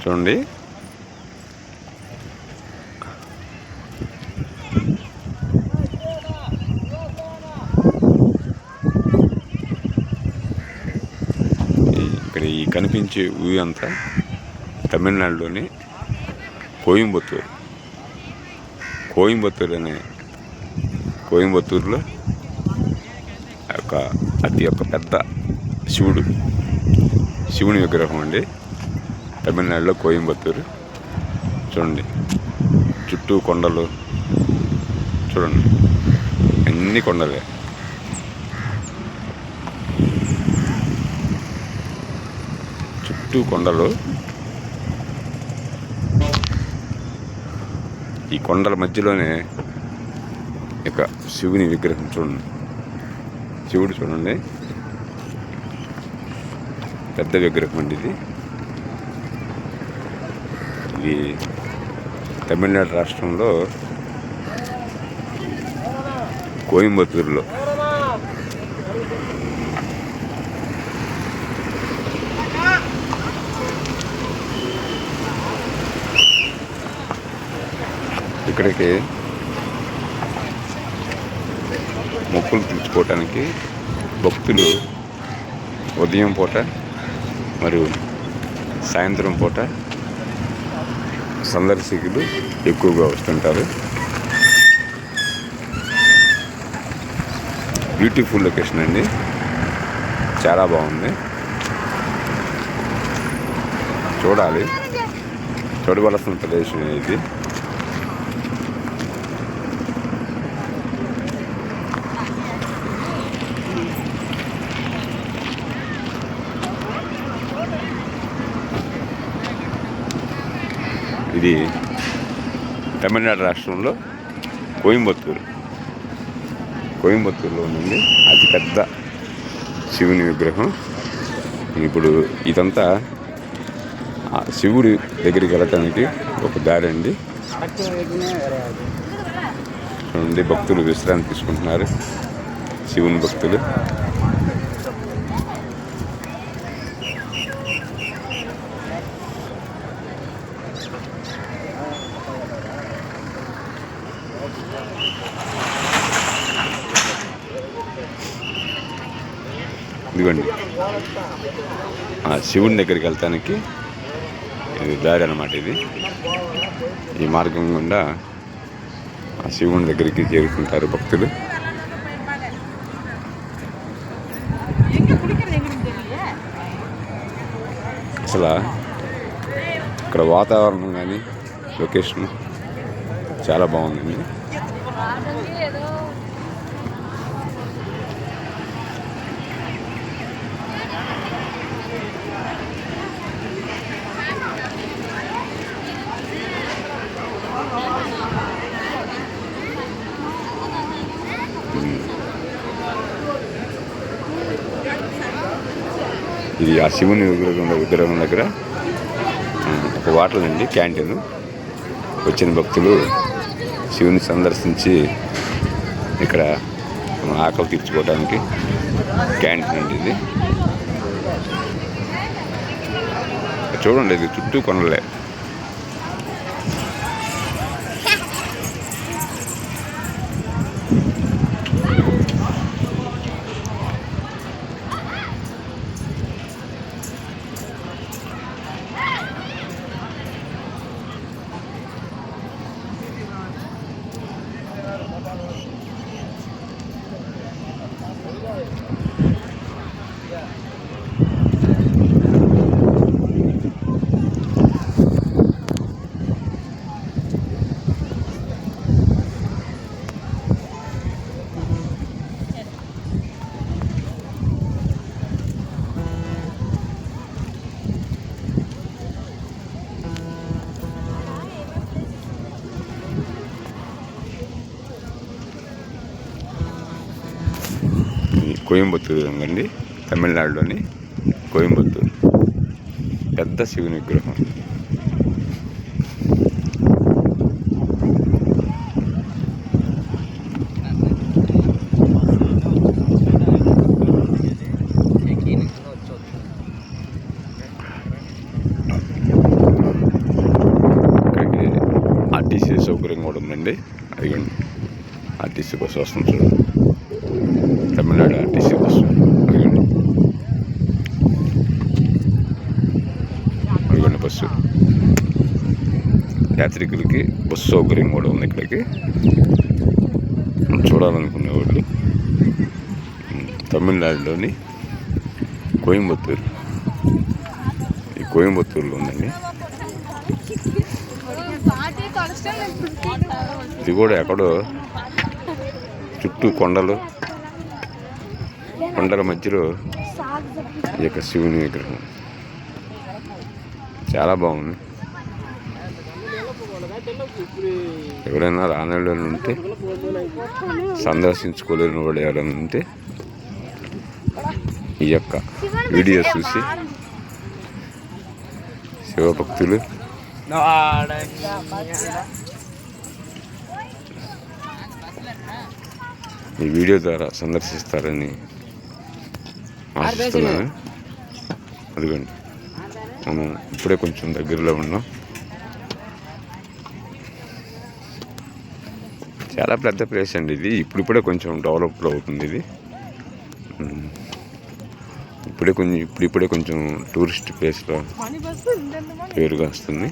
చూడండి, ఇక్కడ ఈ కనిపించే ఊరి అంతా తమిళనాడులోని కోయంబత్తూరులో అతి పెద్ద శివుని విగ్రహం అండి. తమిళనాడులో కోయంబత్తూరు. చూడండి, చుట్టూ కొండలు, చూడండి అన్ని కొండలే. చుట్టూ కొండలు, ఈ కొండల మధ్యలోనే ఇక శివుని విగ్రహం. చూడండి, శివుడు చూడండి, పెద్ద విగ్రహం అండి ఇది. ఇది తమిళనాడు రాష్ట్రంలో కోయంబత్తూరులో. ఇక్కడికి మొక్కులు తీర్చుకోవటానికి భక్తులు ఉదయం పూట మరియు సాయంత్రం పూట సందర్శకులు ఎక్కువగా వస్తుంటారు. బ్యూటిఫుల్ లొకేషన్ అండి, చాలా బాగుంది. చూడవలసిన ప్రదేశం ఇది. ఇది తమిళనాడు రాష్ట్రంలో కోయంబత్తూరులో ఉంది అతిపెద్ద శివుని విగ్రహం. ఇప్పుడు ఇదంతా శివుడి దగ్గరికి వెళ్ళటానికి ఒక దారి అండి. చూడండి, భక్తులు విశ్రాంతి తీసుకుంటున్నారు, శివుని భక్తులు. ఇదిగోండి, శివుని దగ్గరికి వెళ్తానికి ఇది దారి అన్నమాట. ఇది ఈ మార్గం గుండా శివుని దగ్గరికి చేరుకుంటారు భక్తులు. అసలు ఇక్కడ వాతావరణం కానీ లొకేషన్ చాలా బాగుందండి. ఇది ఆ శివుని విగ్రహం దగ్గర ఒక హోటల్ అండి, క్యాంటీన్. వచ్చిన భక్తులు శివుని సందర్శించి ఇక్కడ ఆకలి తీర్చుకోవడానికి క్యాంటీన్ అండి ఇది. చూడండి, ఇది చుట్టూ కొనలే. కోయంబత్తూరు అండి, తమిళనాడులోని కోయంబత్తూరు పెద్ద శివుని విగ్రహం. బస్సు వస్తుంది చూడండి, తమిళనాడు ఆర్టీసీ బస్సు. అదిగోండి బస్సు. యాత్రికులకి బస్సు సౌకర్యం కూడా ఉంది ఇక్కడికి. చూడాలనుకునేవాళ్ళు తమిళనాడులోని కోయంబత్తూరు, ఈ కోయంబత్తూరులో ఉందండి. ఇది కూడా ఎక్కడో చుట్టూ కొండల మధ్యలో ఈ యొక్క శివుని విగ్రహం చాలా బాగుంది. ఎవరైనా రానోళ్ళు ఉంటే, సందర్శించుకోలేని వాళ్ళు ఎవరైనా ఉంటే ఈ యొక్క వీడియో చూసి శివభక్తులు ఈ వీడియో ద్వారా సందర్శిస్తారని ఆశిస్తున్నాను. అదిగోండి, మనం ఇప్పుడే కొంచెం దగ్గరలో ఉన్నాం. చాలా పెద్ద ప్లేస్ అండి ఇది. ఇప్పుడిప్పుడే కొంచెం డెవలప్ అవుతుంది ఇది. ఇప్పుడిప్పుడే కొంచెం టూరిస్ట్ ప్లేస్లో పేరుగా వస్తుంది.